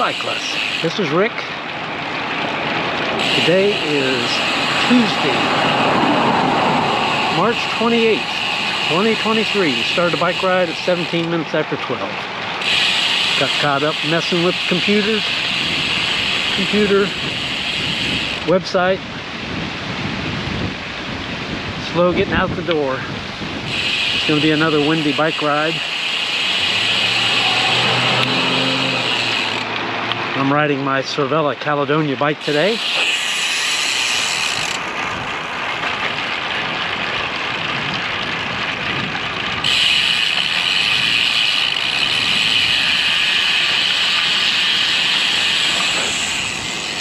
Cyclist. This is Rick. Today is Tuesday, March 28th, 2023. Started a bike ride at 17 minutes after 12. Got caught up messing with computer website. Slow getting out the door. It's going to be another windy bike ride. I'm riding my Cervelo Caledonia bike today.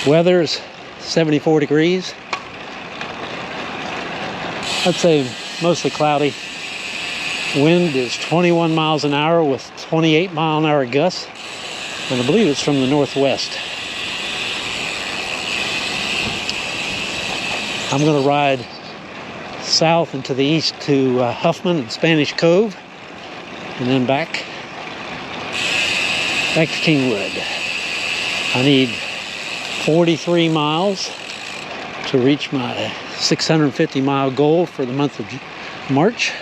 Weather's 74 degrees. I'd say mostly cloudy. Wind is 21 miles an hour with 28 mile an hour gusts. And I believe it's from the northwest. I'm going to ride south and to the east to Huffman and Spanish Cove, and then back to Kingwood. I need 43 miles to reach my 650 mile goal for the month of March.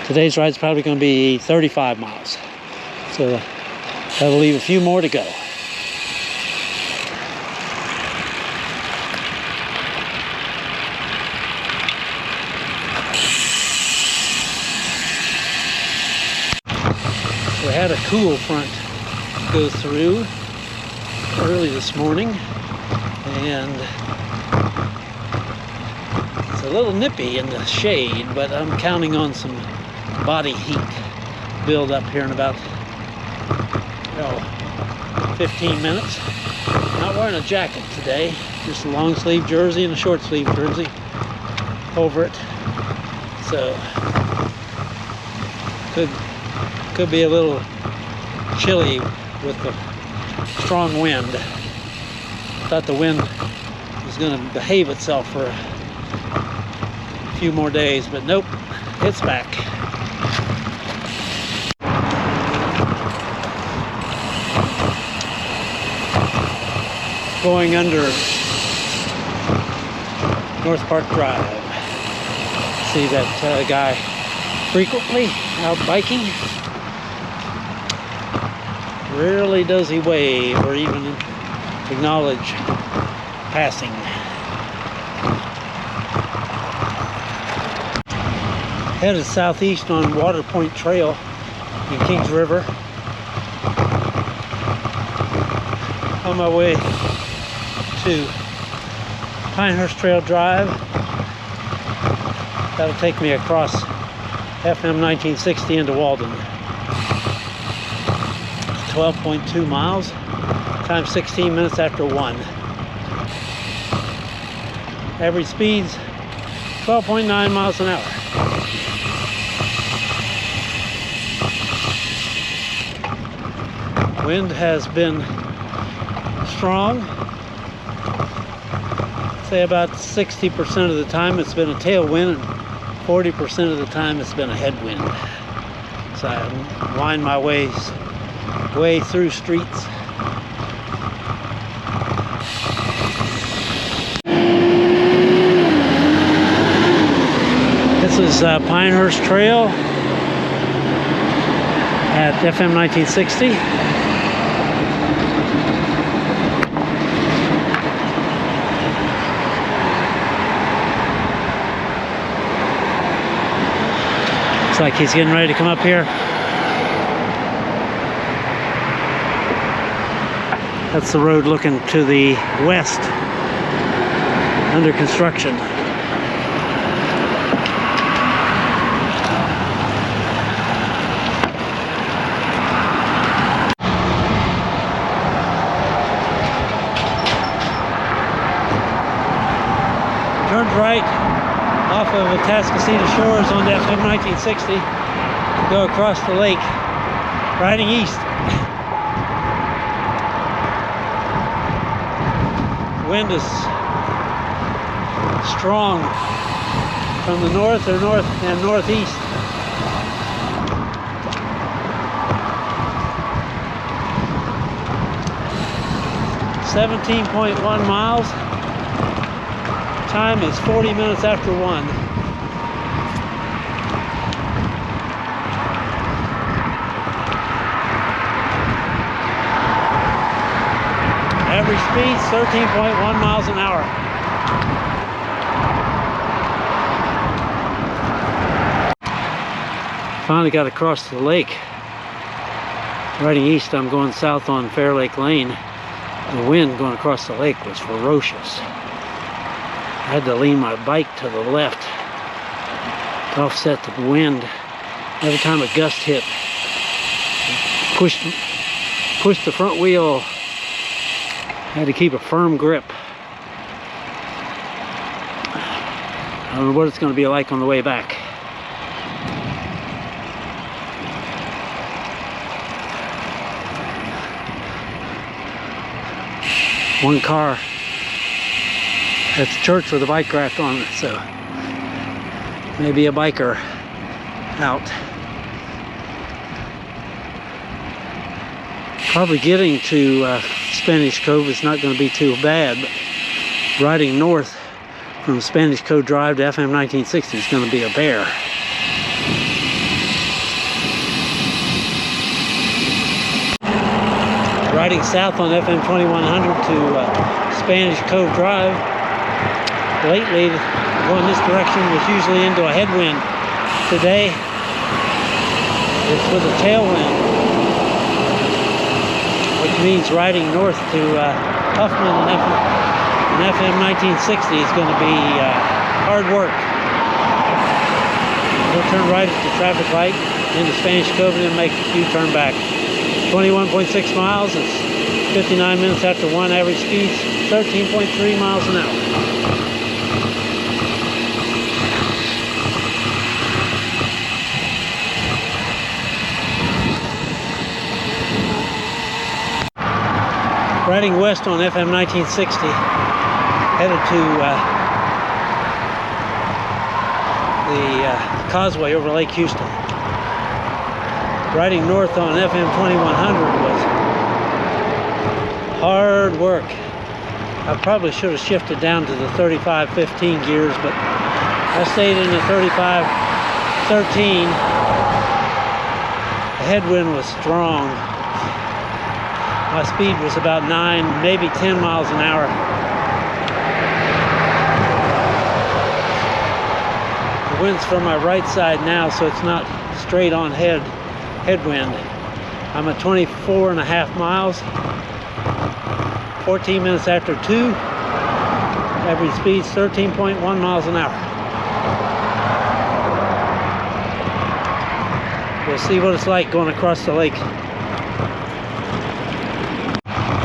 Today's ride's probably going to be 35 miles. So that'll leave a few more to go. We had a cool front go through early this morning, and it's a little nippy in the shade, but I'm counting on some body heat build up here in about 15 minutes. Not wearing a jacket today, just a long sleeve jersey and a short sleeve jersey over it. So could be a little chilly with the strong wind. Thought the wind was going to behave itself for a few more days, but nope, it's back. Going under North Park Drive. See that guy frequently out biking. Rarely does he wave or even acknowledge passing. Headed southeast on Water Point Trail in Kings River. On my way to Pinehurst Trail Drive. That'll take me across FM 1960 into Walden. 12.2 miles, time 16 minutes after 1. Average speeds 12.9 miles an hour. Wind has been strong. Say about 60% of the time it's been a tailwind, and 40% of the time it's been a headwind. So I wind my way through streets. This is Pinehurst Trail at FM 1960. Looks like he's getting ready to come up here. That's the road looking to the west, under construction. Turned right off of Atascocita Shores on FM 1960 to go across the lake, riding east. Wind is strong from the north or north and northeast. 17.1 miles. Time is 40 minutes after 1. Average speed 13.1 miles an hour. Finally got across the lake. Riding east, I'm going south on Fair Lake Lane. The wind going across the lake was ferocious. I had to lean my bike to the left to offset the wind. Every time a gust hit, pushed the front wheel. I had to keep a firm grip. I don't know what it's going to be like on the way back. One car at the church with a bike rack on it, so maybe a biker out. Probably getting to Spanish Cove is not going to be too bad, but riding north from Spanish Cove Drive to FM 1960 is going to be a bear. Riding south on FM 2100 to Spanish Cove Drive. Lately, going this direction was usually into a headwind. Today, it's with a tailwind, which means riding north to Huffman and FM 1960 is going to be hard work. We'll turn right at the traffic light into Spanish Cove and then make a U-turn back. 21.6 miles, it's 59 minutes after 1, average speed 13.3 miles an hour. Riding west on FM 1960, headed to the causeway over Lake Houston. Riding north on FM 2100 was hard work. I probably should have shifted down to the 35-15 gears, but I stayed in the 35-13. The headwind was strong. My speed was about 9, maybe 10 miles an hour. The wind's from my right side now, so it's not straight on headwind. I'm at 24.5 miles, 14 minutes after 2. Average speed's 13.1 miles an hour. We'll see what it's like going across the lake.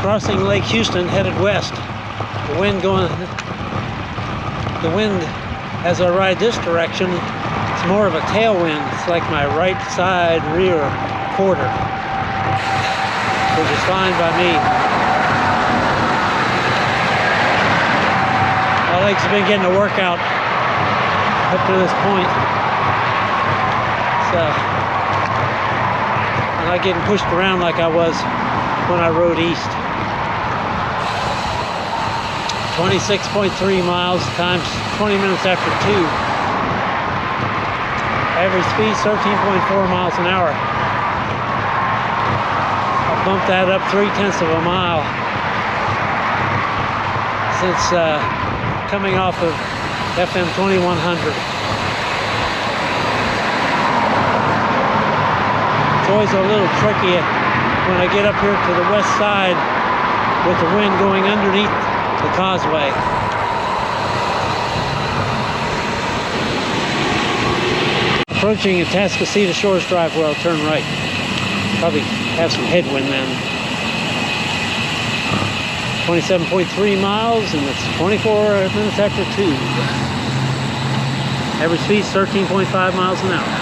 Crossing Lake Houston, headed west. The wind, as I ride this direction, it's more of a tailwind. It's like my right side rear quarter, which is fine by me. My legs have been getting a workout up to this point, so I'm not getting pushed around like I was when I rode east. 26.3 miles, times 20 minutes after 2. Average speed 13.4 miles an hour. I bumped that up 0.3 of a mile since coming off of FM 2100. It's always a little tricky when I get up here to the west side with the wind going underneath the causeway. Approaching Atascocita Shores Drive where I'll turn right. Probably have some headwind then. 27.3 miles and it's 24 minutes after 2. Average speed 13.5 miles an hour.